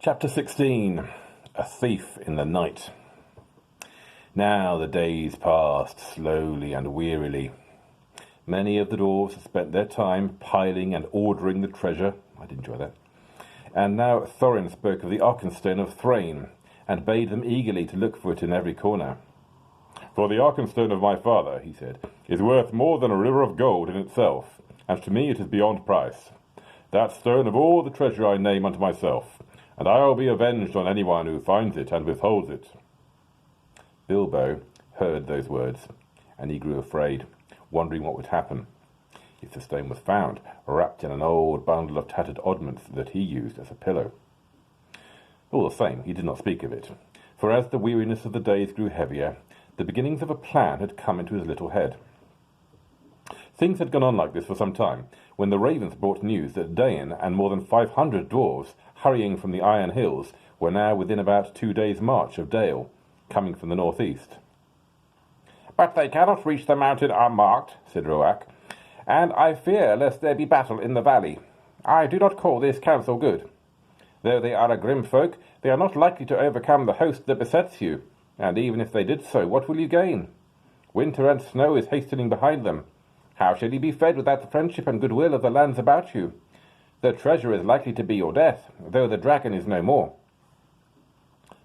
Chapter 16. A Thief in the Night. Now the days passed slowly and wearily. Many of the dwarves had spent their time piling and ordering the treasure. I'd enjoy that. And now Thorin spoke of the Arkenstone of Thrain, and bade them eagerly to look for it in every corner. "For the Arkenstone of my father," he said, "is worth more than a river of gold in itself, and to me it is beyond price. That stone of all the treasure I name unto myself, and I will be avenged on anyone who finds it and withholds it." Bilbo heard those words, and he grew afraid, wondering what would happen if the stone was found, wrapped in an old bundle of tattered oddments that he used as a pillow. All the same, he did not speak of it, for as the weariness of the days grew heavier, the beginnings of a plan had come into his little head. Things had gone on like this for some time, when the ravens brought news that Dain and more than 500 dwarves, hurrying from the Iron Hills, were now within about 2 days' march of Dale, coming from the northeast. "But they cannot reach the mountain unmarked," said Roak, "and I fear lest there be battle in the valley. I do not call this counsel good. Though they are a grim folk, they are not likely to overcome the host that besets you, and even if they did so, what will you gain? Winter and snow is hastening behind them. How shall you be fed without the friendship and goodwill of the lands about you? The treasure is likely to be your death, though the dragon is no more."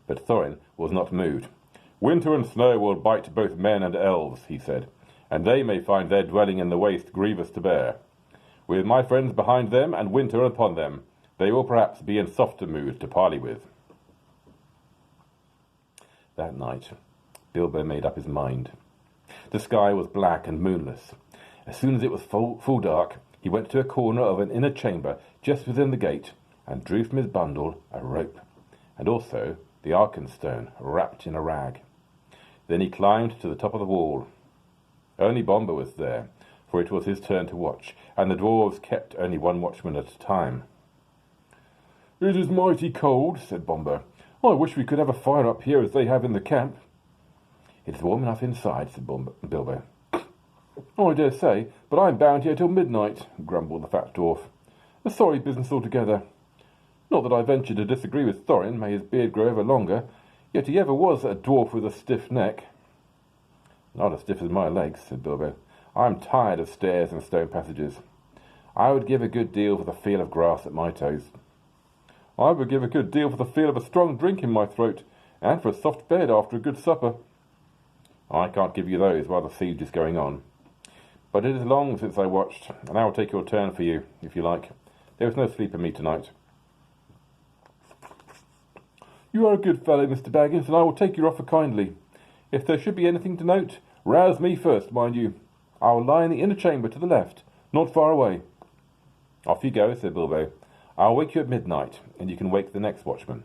But Thorin was not moved. "Winter and snow will bite both men and elves," he said, "and they may find their dwelling in the waste grievous to bear. With my friends behind them and winter upon them, they will perhaps be in softer mood to parley with." That night, Bilbo made up his mind. The sky was black and moonless. As soon as it was full dark, he went to a corner of an inner chamber just within the gate and drew from his bundle a rope, and also the Arkenstone wrapped in a rag. Then he climbed to the top of the wall. Only Bombur was there, for it was his turn to watch, and the dwarves kept only one watchman at a time. "It is mighty cold," said Bombur. "I wish we could have a fire up here as they have in the camp." "It is warm enough inside," said Bilbo. "I dare say, but I'm bound here till midnight," grumbled the fat dwarf. "A sorry business altogether. Not that I venture to disagree with Thorin, may his beard grow ever longer, yet he ever was a dwarf with a stiff neck." "Not as stiff as my legs," said Bilbo. "I'm tired of stairs and stone passages. I would give a good deal for the feel of grass at my toes." "I would give a good deal for the feel of a strong drink in my throat, and for a soft bed after a good supper." "I can't give you those while the siege is going on. But it is long since I watched, and I will take your turn for you, if you like. There is no sleep in me tonight." "You are a good fellow, Mr. Baggins, and I will take your offer kindly. If there should be anything to note, rouse me first, mind you. I will lie in the inner chamber to the left, not far away." "Off you go," said Bilbo. "I'll wake you at midnight, and you can wake the next watchman."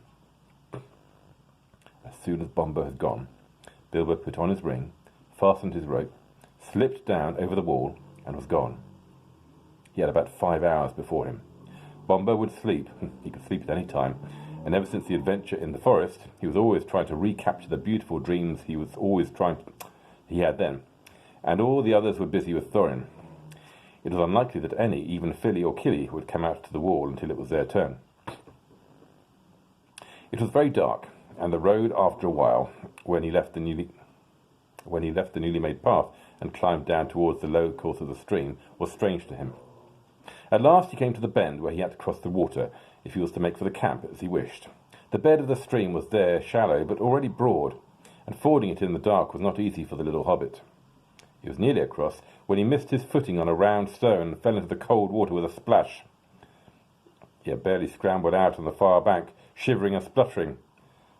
As soon as Bombur had gone, Bilbo put on his ring, fastened his rope, slipped down over the wall, and was gone. He had about 5 hours before him. Bombur would sleep. He could sleep at any time, and ever since the adventure in the forest, he was always trying to recapture the beautiful dreams he had then, and all the others were busy with Thorin. It was unlikely that any, even Filly or Killy, would come out to the wall until it was their turn. It was very dark, and the road, after a while, when he left the newly made path and climbed down towards the low course of the stream, was strange to him. At last he came to the bend where he had to cross the water if he was to make for the camp as he wished. The bed of the stream was there shallow but already broad, and fording it in the dark was not easy for the little hobbit. He was nearly across when he missed his footing on a round stone and fell into the cold water with a splash. He had barely scrambled out on the far bank, shivering and spluttering,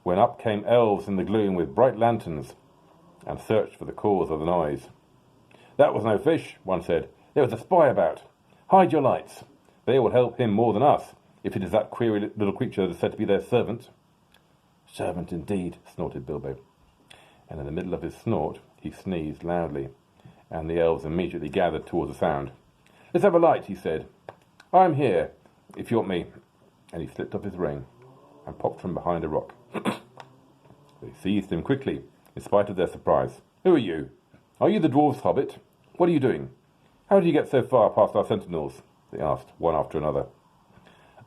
when up came elves in the gloom with bright lanterns, and searched for the cause of the noise. "That was no fish," one said. "There was a spy about. Hide your lights. They will help him more than us, if it is that queer little creature that is said to be their servant." "Servant indeed," snorted Bilbo. And in the middle of his snort he sneezed loudly, and the elves immediately gathered towards the sound. "Let's have a light," he said. "I'm here, if you want me." And he slipped off his ring and popped from behind a rock. They seized him quickly, in spite of their surprise. "Who are you? Are you the dwarves' hobbit? What are you doing? How did you get so far past our sentinels?" they asked, one after another.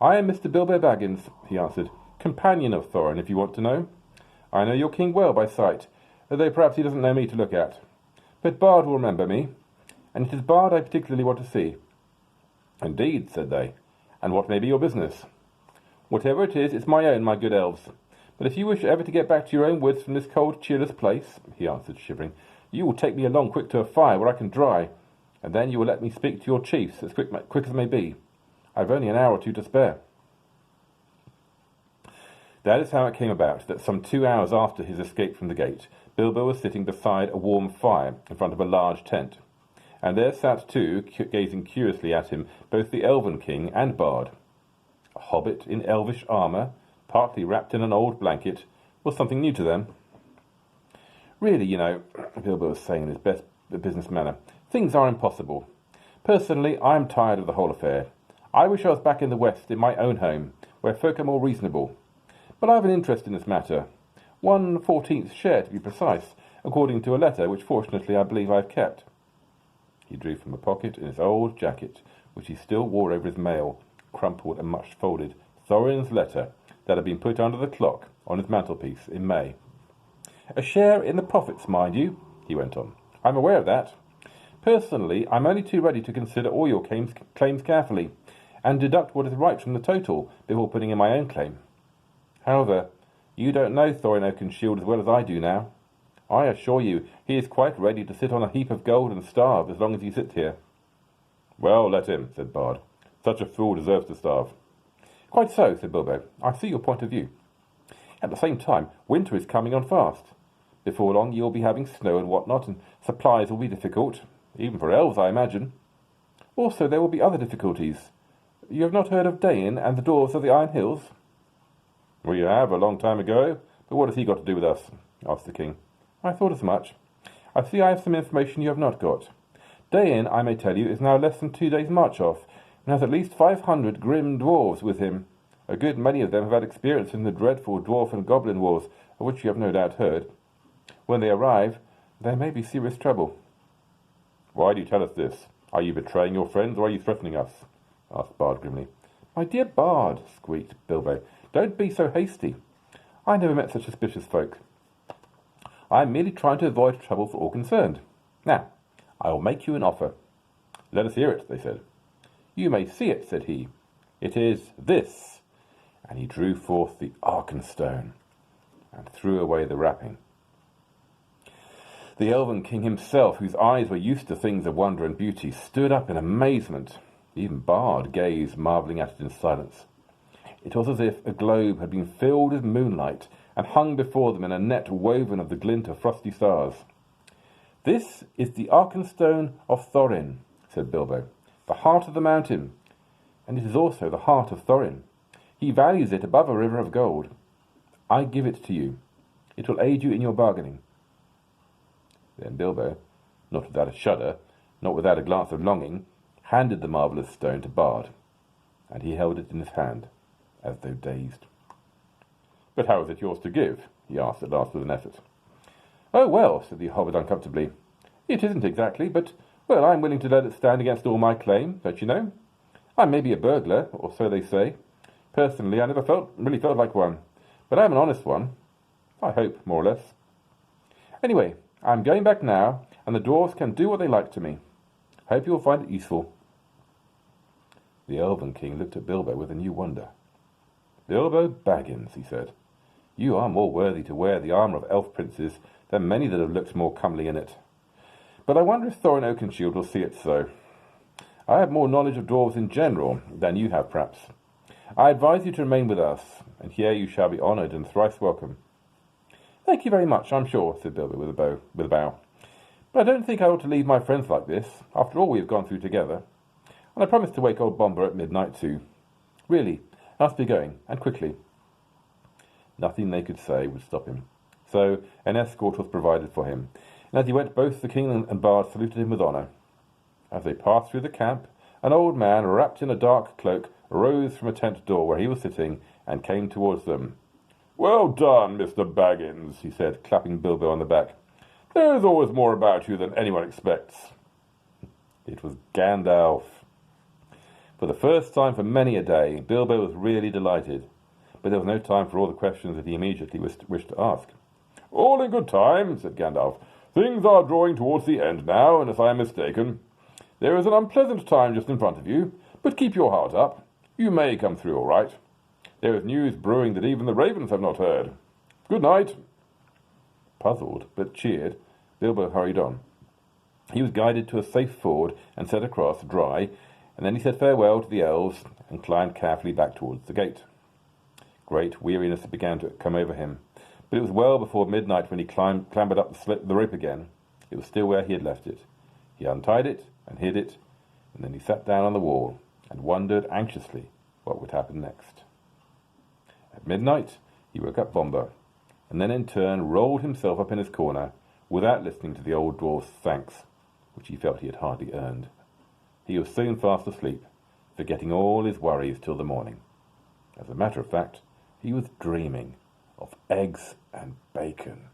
"I am Mr. Bilbo Baggins," he answered, companion of Thorin, if you want to know. I know your king well by sight, though perhaps he doesn't know me to look at. But Bard will remember me, and it is Bard I particularly want to see." "Indeed," said they, "and what may be your business?" "Whatever it is, it's my own, my good elves. But if you wish ever to get back to your own woods from this cold, cheerless place," he answered, shivering, "you will take me along quick to a fire where I can dry, and then you will let me speak to your chiefs as quick as may be. I've only an hour or two to spare." That is how it came about that some 2 hours after his escape from the gate, Bilbo was sitting beside a warm fire in front of a large tent, and there sat too, gazing curiously at him, both the Elven King and Bard. A hobbit in elvish armour, partly wrapped in an old blanket, was something new to them. "Really, you know," Bilbo was saying in his best business manner, "things are impossible. Personally, I am tired of the whole affair. I wish I was back in the West, in my own home, where folk are more reasonable. But I have an interest in this matter, 1/14th share to be precise, according to a letter which fortunately I believe I have kept." He drew from a pocket in his old jacket, which he still wore over his mail, crumpled and much folded, Thorin's letter that had been put under the clock on his mantelpiece in May. "A share in the profits, mind you," he went on. "I'm aware of that. Personally, I'm only too ready to consider all your claims carefully, and deduct what is right from the total before putting in my own claim. However, you don't know Thorin Oakenshield as well as I do now. I assure you he is quite ready to sit on a heap of gold and starve as long as you sit here." "Well, let him," said Bard. "Such a fool deserves to starve." "Quite so," said Bilbo. "I see your point of view. At the same time, winter is coming on fast. Before long you will be having snow and what not, and supplies will be difficult, even for elves, I imagine. Also, there will be other difficulties. You have not heard of Dain and the dwarves of the Iron Hills?" "We have, a long time ago, but what has he got to do with us?" asked the king. "I thought as much. I see I have some information you have not got. Dain, I may tell you, is now less than 2 days' march off, and has at least 500 grim dwarves with him. A good many of them have had experience in the dreadful dwarf and goblin wars, of which you have no doubt heard. When they arrive, there may be serious trouble." "Why do you tell us this? Are you betraying your friends, or are you threatening us?" asked Bard grimly. "My dear Bard," squeaked Bilbo, "don't be so hasty. I never met such suspicious folk. I am merely trying to avoid trouble for all concerned. Now, I will make you an offer." "Let us hear it," they said. "You may see it," said he. "It is this," and he drew forth the Arkenstone and threw away the wrapping. The Elven King himself, whose eyes were used to things of wonder and beauty, stood up in amazement. Even Bard gazed, marvelling at it in silence. It was as if a globe had been filled with moonlight and hung before them in a net woven of the glint of frosty stars. "This is the Arkenstone of Thorin," said Bilbo, "the heart of the mountain, and it is also the heart of Thorin. He values it above a river of gold. I give it to you. It will aid you in your bargaining." Then Bilbo, not without a shudder, not without a glance of longing, handed the marvellous stone to Bard, and he held it in his hand, as though dazed. "But how is it yours to give?" he asked at last with an effort. "Oh, well," said the hobbit uncomfortably, "it isn't exactly, but, well, I'm willing to let it stand against all my claim, don't you know? I may be a burglar, or so they say. Personally, I never really felt like one, but I'm an honest one. I hope, more or less. Anyway, I'm going back now, and the dwarves can do what they like to me. Hope you'll find it useful." The Elven King looked at Bilbo with a new wonder. "Bilbo Baggins," he said, "you are more worthy to wear the armour of elf princes than many that have looked more comely in it. But I wonder if Thorin Oakenshield will see it so. I have more knowledge of dwarves in general than you have, perhaps. I advise you to remain with us, and here you shall be honoured and thrice welcome." "Thank you very much, I'm sure," said Bilbo with a bow. "But I don't think I ought to leave my friends like this, after all we have gone through together. And I promised to wake old Bomber at midnight too. Really, I must be going, and quickly." Nothing they could say would stop him, so an escort was provided for him, and as he went both the king and Bard saluted him with honour. As they passed through the camp, an old man, wrapped in a dark cloak, rose from a tent door where he was sitting, and came towards them. "Well done, Mr. Baggins," he said, clapping Bilbo on the back. "There is always more about you than anyone expects." It was Gandalf. For the first time for many a day, Bilbo was really delighted. but there was no time for all the questions that he immediately wished to ask. "All in good time," said Gandalf. "Things are drawing towards the end now, unless I am mistaken. There is an unpleasant time just in front of you, but keep your heart up. You may come through all right. There is news brewing that even the ravens have not heard. Good night." Puzzled, but cheered, Bilbo hurried on. He was guided to a safe ford and set across dry, and then he said farewell to the elves and climbed carefully back towards the gate. Great weariness began to come over him, but it was well before midnight when he clambered up the rope again. It was still where he had left it. He untied it and hid it, and then he sat down on the wall and wondered anxiously what would happen next. At midnight, he woke up Bomba, and then in turn rolled himself up in his corner without listening to the old dwarf's thanks, which he felt he had hardly earned. He was soon fast asleep, forgetting all his worries till the morning. As a matter of fact, he was dreaming of eggs and bacon.